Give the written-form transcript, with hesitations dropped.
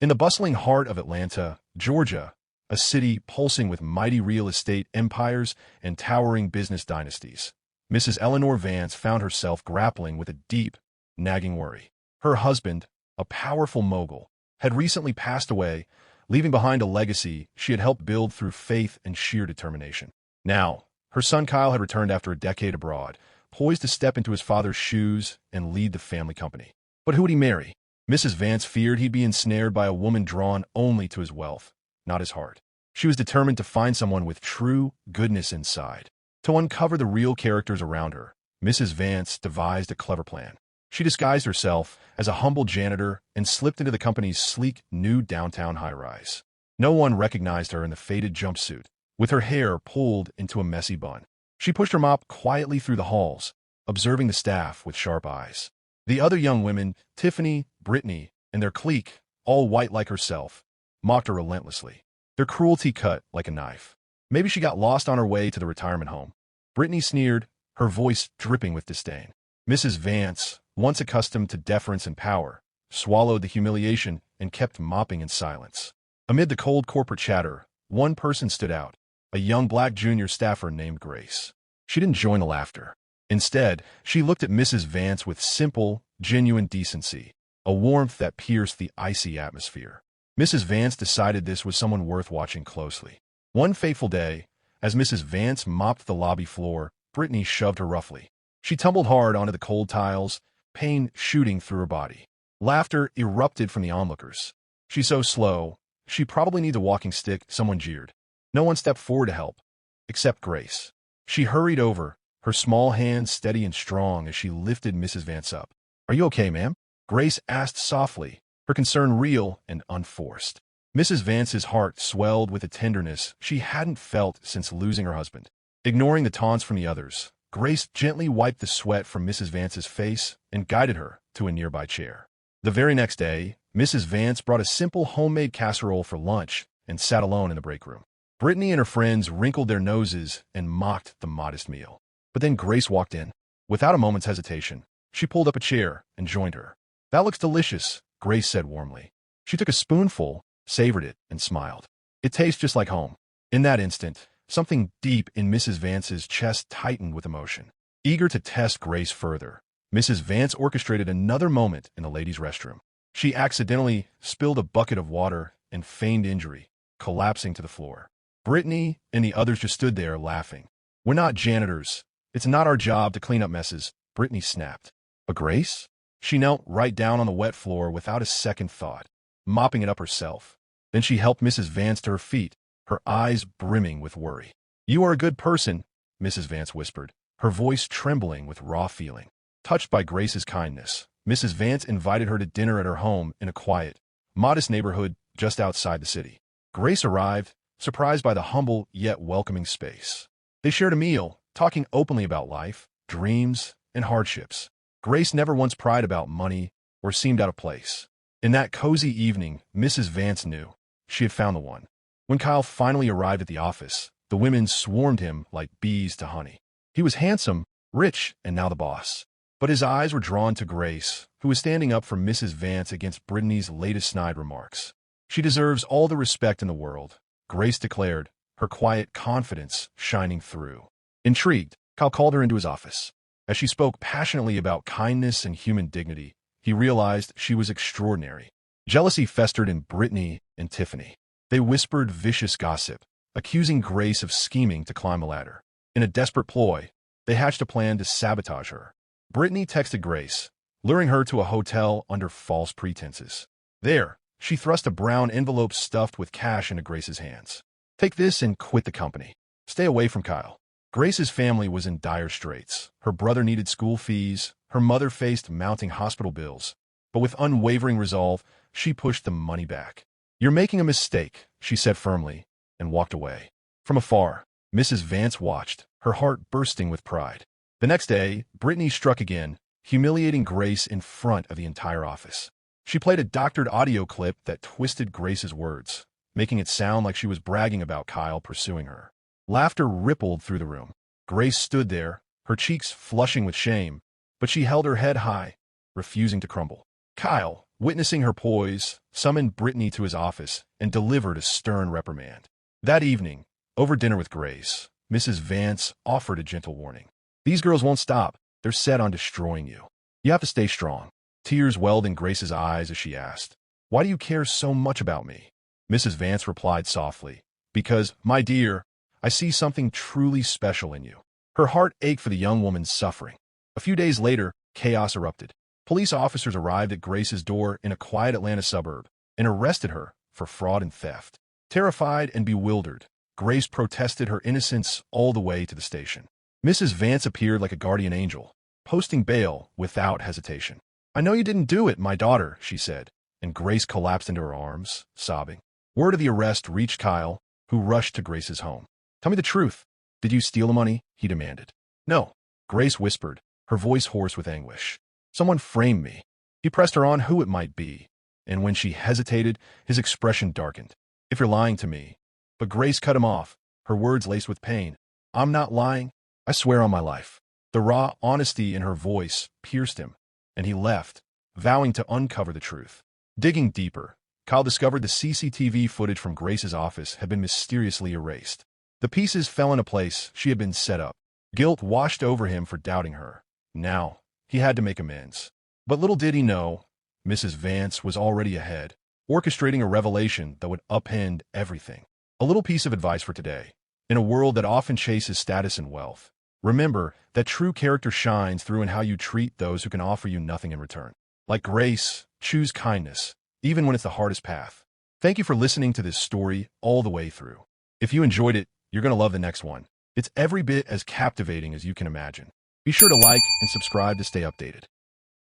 In the bustling heart of Atlanta, Georgia, a city pulsing with mighty real estate empires and towering business dynasties, Mrs. Eleanor Vance found herself grappling with a deep, nagging worry. Her husband, a powerful mogul, had recently passed away, leaving behind a legacy she had helped build through faith and sheer determination. Now, her son Kyle had returned after a decade abroad, poised to step into his father's shoes and lead the family company. But who would he marry? Mrs. Vance feared he'd be ensnared by a woman drawn only to his wealth, not his heart. She was determined to find someone with true goodness inside. To uncover the real characters around her, Mrs. Vance devised a clever plan. She disguised herself as a humble janitor and slipped into the company's sleek, new downtown high-rise. No one recognized her in the faded jumpsuit, with her hair pulled into a messy bun. She pushed her mop quietly through the halls, observing the staff with sharp eyes. The other young women, Tiffany, Brittany, and their clique, all white like herself, mocked her relentlessly. Their cruelty cut like a knife. Maybe she got lost on her way to the retirement home. Brittany sneered, her voice dripping with disdain. Mrs. Vance, once accustomed to deference and power, swallowed the humiliation and kept mopping in silence. Amid the cold corporate chatter, one person stood out, a young black junior staffer named Grace. She didn't join the laughter. Instead, she looked at Mrs. Vance with simple, genuine decency, a warmth that pierced the icy atmosphere. Mrs. Vance decided this was someone worth watching closely. One fateful day, as Mrs. Vance mopped the lobby floor, Brittany shoved her roughly. She tumbled hard onto the cold tiles, pain shooting through her body. Laughter erupted from the onlookers. "She's so slow. She probably needs a walking stick," someone jeered. No one stepped forward to help, except Grace. She hurried over, her small hands steady and strong as she lifted Mrs. Vance up. "Are you okay, ma'am?" Grace asked softly, her concern real and unforced. Mrs. Vance's heart swelled with a tenderness she hadn't felt since losing her husband. Ignoring the taunts from the others, Grace gently wiped the sweat from Mrs. Vance's face and guided her to a nearby chair. The very next day, Mrs. Vance brought a simple homemade casserole for lunch and sat alone in the break room. Brittany and her friends wrinkled their noses and mocked the modest meal. But then Grace walked in. Without a moment's hesitation, she pulled up a chair and joined her. "That looks delicious," Grace said warmly. She took a spoonful, savored it, and smiled. "It tastes just like home." In that instant, something deep in Mrs. Vance's chest tightened with emotion. Eager to test Grace further, Mrs. Vance orchestrated another moment in the ladies' restroom. She accidentally spilled a bucket of water and feigned injury, collapsing to the floor. Brittany and the others just stood there laughing. "We're not janitors. It's not our job to clean up messes," Brittany snapped. But Grace? She knelt right down on the wet floor without a second thought, mopping it up herself. Then she helped Mrs. Vance to her feet, her eyes brimming with worry. "You are a good person," Mrs. Vance whispered, her voice trembling with raw feeling. Touched by Grace's kindness, Mrs. Vance invited her to dinner at her home in a quiet, modest neighborhood just outside the city. Grace arrived, surprised by the humble yet welcoming space. They shared a meal, talking openly about life, dreams, and hardships. Grace never once pried about money or seemed out of place. In that cozy evening, Mrs. Vance knew she had found the one. When Kyle finally arrived at the office, the women swarmed him like bees to honey. He was handsome, rich, and now the boss. But his eyes were drawn to Grace, who was standing up for Mrs. Vance against Brittany's latest snide remarks. "She deserves all the respect in the world," Grace declared, her quiet confidence shining through. Intrigued, Kyle called her into his office. As she spoke passionately about kindness and human dignity, he realized she was extraordinary. Jealousy festered in Brittany and Tiffany. They whispered vicious gossip, accusing Grace of scheming to climb a ladder. In a desperate ploy, they hatched a plan to sabotage her. Brittany texted Grace, luring her to a hotel under false pretenses. There, she thrust a brown envelope stuffed with cash into Grace's hands. "Take this and quit the company. Stay away from Kyle." Grace's family was in dire straits. Her brother needed school fees, her mother faced mounting hospital bills. But with unwavering resolve, she pushed the money back. "You're making a mistake," she said firmly, and walked away. From afar, Mrs. Vance watched, her heart bursting with pride. The next day, Brittany struck again, humiliating Grace in front of the entire office. She played a doctored audio clip that twisted Grace's words, making it sound like she was bragging about Kyle pursuing her. Laughter rippled through the room. Grace stood there, her cheeks flushing with shame, but she held her head high, refusing to crumble. Kyle, witnessing her poise, summoned Brittany to his office and delivered a stern reprimand. That evening, over dinner with Grace, Mrs. Vance offered a gentle warning. These girls won't stop. They're set on destroying you. You have to stay strong. Tears welled in Grace's eyes as she asked, "Why do you care so much about me?" Mrs. Vance replied softly, "Because, my dear, I see something truly special in you." Her heart ached for the young woman's suffering. A few days later, chaos erupted. Police officers arrived at Grace's door in a quiet Atlanta suburb and arrested her for fraud and theft. Terrified and bewildered, Grace protested her innocence all the way to the station. Mrs. Vance appeared like a guardian angel, posting bail without hesitation. "I know you didn't do it, my daughter," she said, and Grace collapsed into her arms, sobbing. Word of the arrest reached Kyle, who rushed to Grace's home. "Tell me the truth. Did you steal the money?" he demanded. "No," Grace whispered, her voice hoarse with anguish. "Someone framed me." He pressed her on who it might be, and when she hesitated, his expression darkened. "If you're lying to me." But Grace cut him off, her words laced with pain. "I'm not lying. I swear on my life." The raw honesty in her voice pierced him, and he left, vowing to uncover the truth. Digging deeper, Kyle discovered the CCTV footage from Grace's office had been mysteriously erased. The pieces fell into place she had been set up. Guilt washed over him for doubting her. Now, he had to make amends. But little did he know, Mrs. Vance was already ahead, orchestrating a revelation that would upend everything. A little piece of advice for today. In a world that often chases status and wealth, remember that true character shines through in how you treat those who can offer you nothing in return. Like Grace, choose kindness, even when it's the hardest path. Thank you for listening to this story all the way through. If you enjoyed it, you're going to love the next one. It's every bit as captivating as you can imagine. Be sure to like and subscribe to stay updated.